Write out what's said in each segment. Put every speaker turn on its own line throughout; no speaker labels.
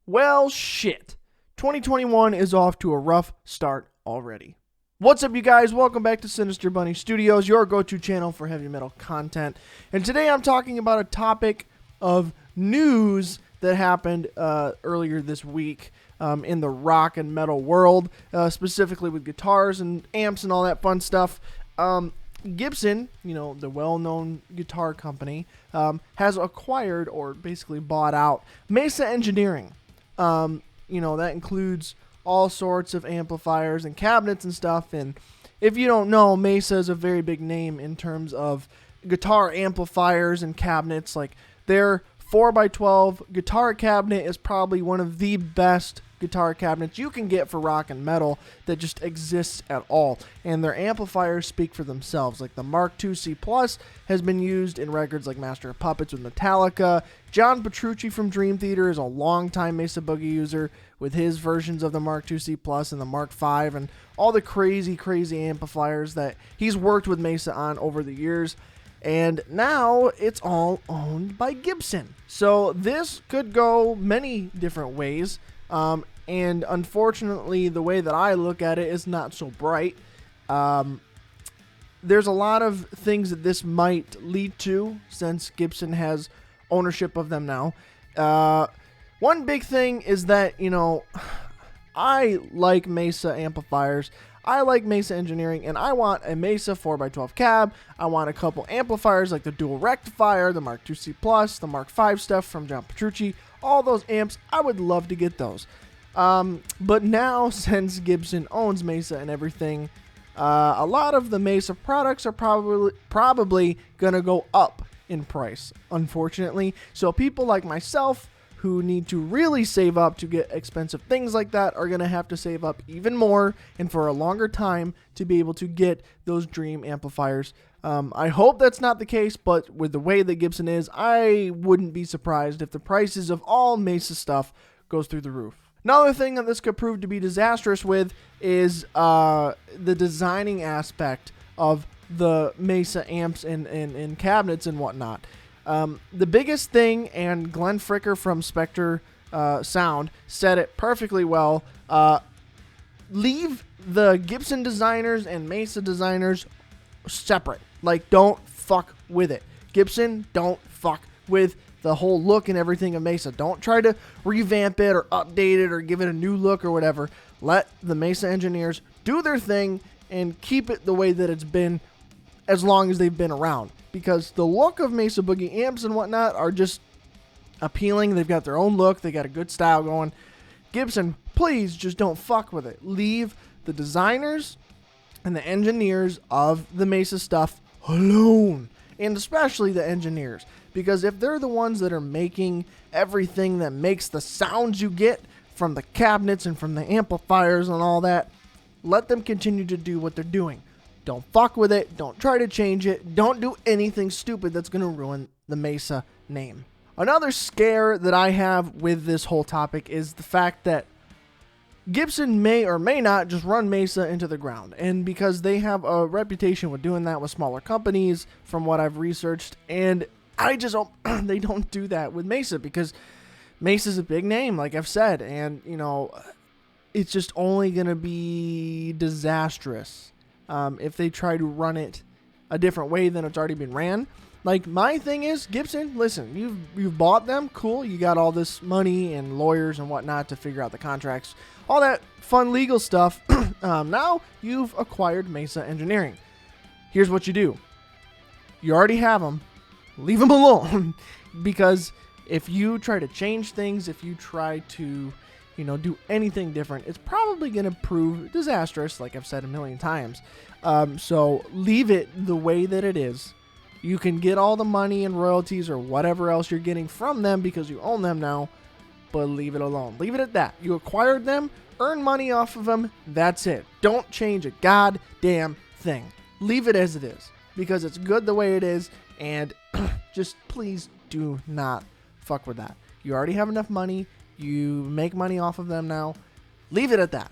Well, shit. 2021 is off to a rough start already. What's up, you guys? Welcome back to Sinister Bunny Studios, your go-to channel for heavy metal content. And today I'm talking about a topic of news that happened earlier this week in the rock and metal world, specifically with guitars and amps and all that fun stuff. Gibson, the well-known guitar company, has acquired or basically bought out Mesa Engineering. That includes all sorts of amplifiers and cabinets and stuff. And if you don't know, Mesa is a very big name in terms of guitar amplifiers and cabinets. Like, their 4x12 guitar cabinet is probably one of the best guitar cabinets you can get for rock and metal that just exists at all. And their amplifiers speak for themselves. Like the Mark II C Plus has been used in records like Master of Puppets with Metallica. John Petrucci from Dream Theater is a longtime Mesa Boogie user with his versions of the Mark II C Plus and the Mark V and all the crazy amplifiers that he's worked with Mesa on over the years. And now it's all owned by Gibson. So this could go many different ways. And unfortunately, the way that I look at it is not so bright. There's a lot of things that this might lead to since Gibson has ownership of them now. One big thing is that, I like Mesa amplifiers. I like Mesa Engineering, and I want a Mesa 4x12 cab. I want a couple amplifiers like the Dual Rectifier, the Mark II C Plus, the Mark V stuff from John Petrucci. All those amps, I would love to get those. But now, since Gibson owns Mesa and everything, a lot of the Mesa products are probably going to go up in price, unfortunately. So people like myself who need to really save up to get expensive things like that are going to have to save up even more and for a longer time to be able to get those dream amplifiers. I hope that's not the case, but with the way that Gibson is, I wouldn't be surprised if the prices of all Mesa stuff goes through the roof. Another thing that this could prove to be disastrous with is the designing aspect of the Mesa amps and cabinets and whatnot. The biggest thing, and Glenn Fricker from Spectre Sound said it perfectly well, leave the Gibson designers and Mesa designers separate. Like, don't fuck with it. Gibson, don't fuck with the whole look and everything of Mesa. Don't try to revamp it or update it or give it a new look or whatever. Let the Mesa engineers do their thing and keep it the way that it's been as long as they've been around. Because the look of Mesa Boogie amps and whatnot are just appealing. They've got their own look. They got a good style going. Gibson, please just don't fuck with it. Leave the designers and the engineers of the Mesa stuff alone. And especially the engineers. Because if they're the ones that are making everything that makes the sounds you get from the cabinets and from the amplifiers and all that, let them continue to do what they're doing. Don't fuck with it. Don't try to change it. Don't do anything stupid that's going to ruin the Mesa name. Another scare that I have with this whole topic is the fact that Gibson may or may not just run Mesa into the ground. And because they have a reputation with doing that with smaller companies, from what I've researched, and I just hope they don't do that with Mesa, because Mesa's a big name, like I've said, and, it's just only going to be disastrous if they try to run it a different way than it's already been ran. Like, my thing is, Gibson, listen, you've bought them, cool, you got all this money and lawyers and whatnot to figure out the contracts, all that fun legal stuff. Now you've acquired Mesa Engineering. Here's what you do. You already have them. Leave them alone. Because if you try to change things, if you try to, do anything different, it's probably going to prove disastrous, like I've said a million times. So leave it the way that it is. You can get all the money and royalties or whatever else you're getting from them because you own them now, but leave it alone. Leave it at that. You acquired them, earn money off of them, that's it. Don't change a goddamn thing. Leave it as it is because it's good the way it is, and just please do not fuck with that. You already have enough money. You make money off of them now. Leave it at that.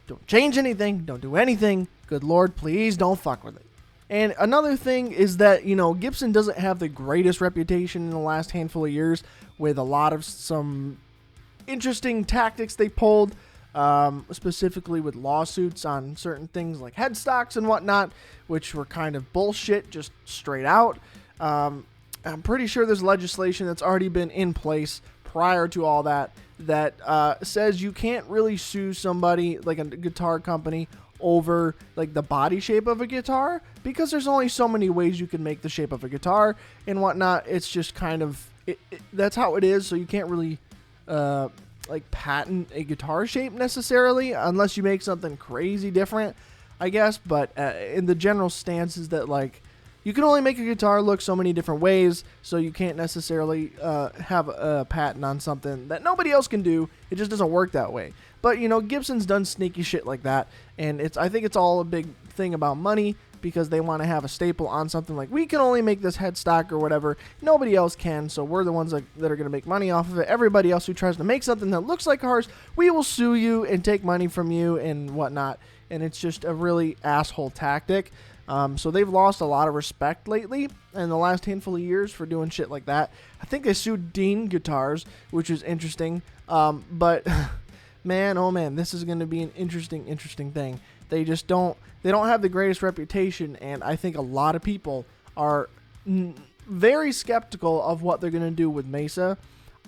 Don't change anything. Don't do anything. Good Lord, please don't fuck with it. And another thing is that, Gibson doesn't have the greatest reputation in the last handful of years with a lot of some interesting tactics they pulled, specifically with lawsuits on certain things like headstocks and whatnot, which were kind of bullshit, just straight out. I'm pretty sure there's legislation that's already been in place prior to all that says you can't really sue somebody like a guitar company over like the body shape of a guitar, because there's only so many ways you can make the shape of a guitar and whatnot. It's just kind of that's how it is. So you can't really like patent a guitar shape necessarily unless you make something crazy different, I guess. But in the general stance is that like you can only make a guitar look so many different ways, so you can't necessarily have a patent on something that nobody else can do. It just doesn't work that way. But, you know, Gibson's done sneaky shit like that, and I think it's all a big thing about money, because they want to have a staple on something like, we can only make this headstock or whatever. Nobody else can, so we're the ones that are going to make money off of it. Everybody else who tries to make something that looks like ours, we will sue you and take money from you and whatnot. And it's just a really asshole tactic. So they've lost a lot of respect lately in the last handful of years for doing shit like that. I think they sued Dean Guitars, which is interesting. But man, oh man, this is going to be an interesting thing. They just don't have the greatest reputation, and I think a lot of people are very skeptical of what they're going to do with Mesa.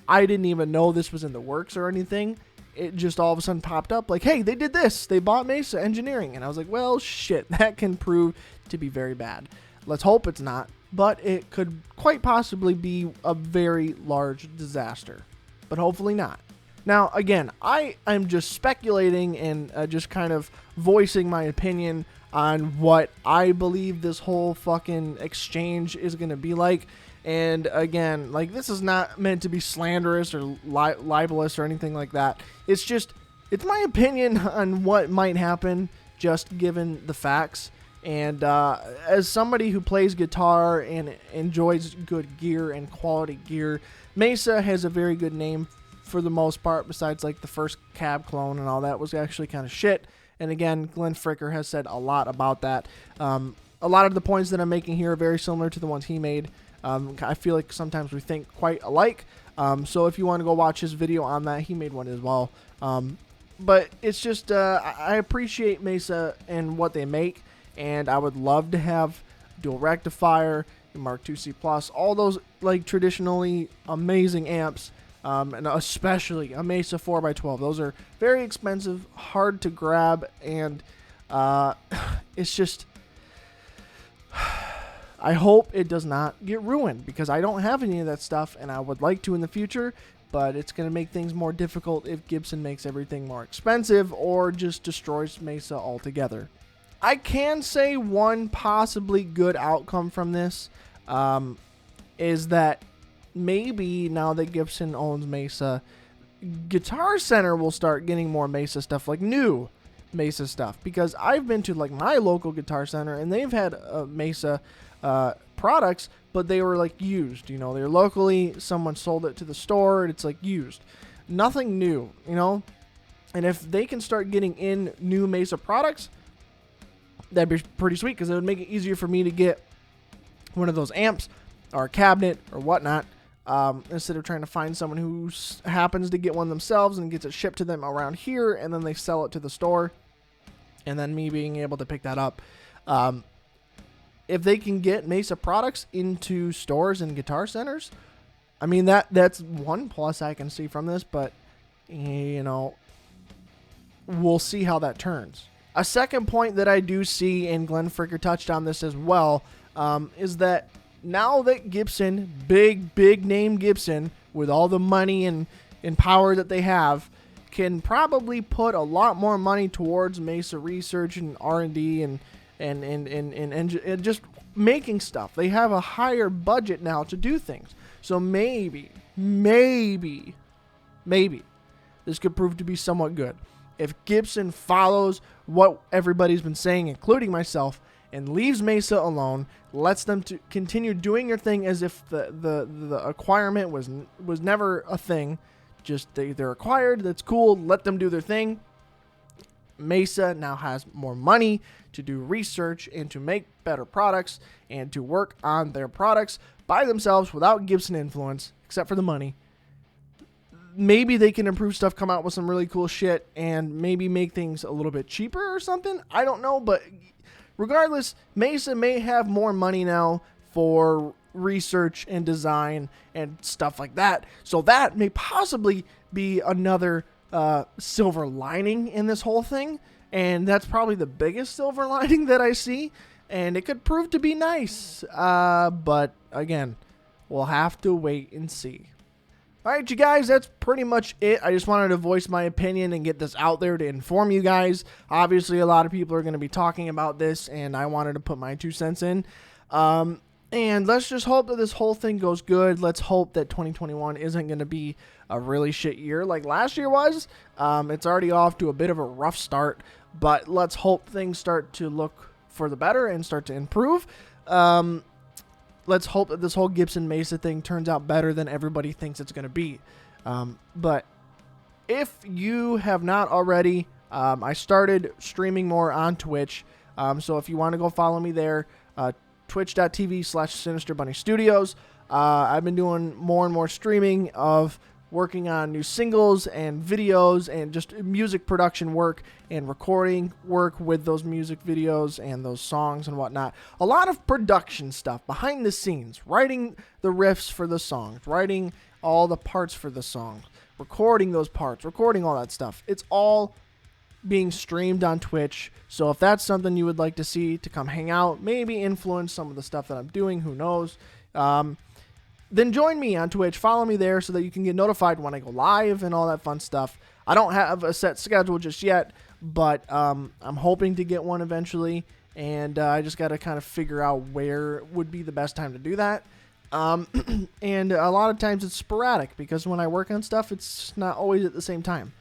I didn't even know this was in the works or anything. It just all of a sudden popped up like, hey, they did this. They bought Mesa Engineering. And I was like, well, shit, that can prove to be very bad. Let's hope it's not, but it could quite possibly be a very large disaster, but hopefully not. Now, again, I'm just speculating and just kind of voicing my opinion on what I believe this whole fucking exchange is going to be like. And again, like, this is not meant to be slanderous or libelous or anything like that. It's my opinion on what might happen, just given the facts. And as somebody who plays guitar and enjoys good gear and quality gear, Mesa has a very good name for the most part, besides like the first cab clone and all that was actually kind of shit. And again, Glenn Fricker has said a lot about that. A lot of the points that I'm making here are very similar to the ones he made. I feel like sometimes we think quite alike. So if you want to go watch his video on that, he made one as well. But it's just, I appreciate Mesa and what they make, and I would love to have dual rectifier, Mark II C+, all those like traditionally amazing amps, and especially a Mesa 4x12. Those are very expensive, hard to grab, and it's just... I hope it does not get ruined, because I don't have any of that stuff, and I would like to in the future, but it's going to make things more difficult if Gibson makes everything more expensive or just destroys Mesa altogether. I can say one possibly good outcome from this is that maybe now that Gibson owns Mesa, Guitar Center will start getting more Mesa stuff, like new Mesa stuff, because I've been to like my local Guitar Center and they've had Mesa products, but they were like used, you know, they're locally, someone sold it to the store, and it's like used, nothing new, you know. And if they can start getting in new Mesa products, that'd be pretty sweet, because it would make it easier for me to get one of those amps or a cabinet or whatnot, instead of trying to find someone who happens to get one themselves and gets it shipped to them around here, and then they sell it to the store, and then me being able to pick that up. If they can get Mesa products into stores and Guitar Centers, I mean, that's one plus I can see from this, but, you know, we'll see how that turns. A second point that I do see, and Glenn Fricker touched on this as well, is that now that Gibson, big name Gibson, with all the money and power that they have, can probably put a lot more money towards Mesa research and R&D and just making stuff. They have a higher budget now to do things. So maybe this could prove to be somewhat good. If Gibson follows what everybody's been saying, including myself, and leaves Mesa alone, lets them to continue doing their thing as if the acquirement was never a thing, just they're acquired, that's cool, let them do their thing. Mesa now has more money to do research and to make better products and to work on their products by themselves without Gibson influence, except for the money. maybe they can improve stuff, come out with some really cool shit, and maybe make things a little bit cheaper or something. I don't know, but regardless, Mesa may have more money now for research and design and stuff like that. So that may possibly be another silver lining in this whole thing. And that's probably the biggest silver lining that I see. And it could prove to be nice. But again, we'll have to wait and see. All right, you guys, that's pretty much it. I just wanted to voice my opinion and get this out there to inform you guys. Obviously, a lot of people are going to be talking about this, and I wanted to put my 2 cents in. And let's just hope that this whole thing goes good. Let's hope that 2021 isn't going to be a really shit year like last year was. It's already off to a bit of a rough start, but let's hope things start to look for the better and start to improve. Let's hope that this whole Gibson Mesa thing turns out better than everybody thinks it's going to be. But if you have not already, I started streaming more on Twitch. So if you want to go follow me there, twitch.tv/Sinister Bunny Studios. I've been doing more and more streaming of working on new singles and videos and just music production work and recording work with those music videos and those songs and whatnot. A lot of production stuff behind the scenes, writing the riffs for the songs, writing all the parts for the songs, recording those parts, recording all that stuff. It's all being streamed on Twitch. So if that's something you would like to see, to come hang out, maybe influence some of the stuff that I'm doing, who knows, then join me on Twitch. Follow me there so that you can get notified when I go live and all that fun stuff. I don't have a set schedule just yet, but I'm hoping to get one eventually, and I just got to kind of figure out where would be the best time to do that. And a lot of times it's sporadic because when I work on stuff, it's not always at the same time.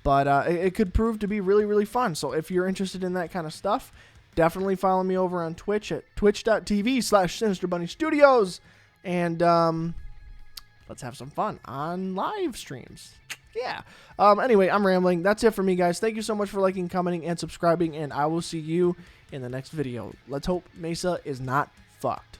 But it could prove to be really, really fun. So if you're interested in that kind of stuff, definitely follow me over on Twitch at twitch.tv/Sinister Bunny Studios. And let's have some fun on live streams. Yeah. Anyway, I'm rambling. That's it for me, guys. Thank you so much for liking, commenting, and subscribing. And I will see you in the next video. Let's hope Mesa is not fucked.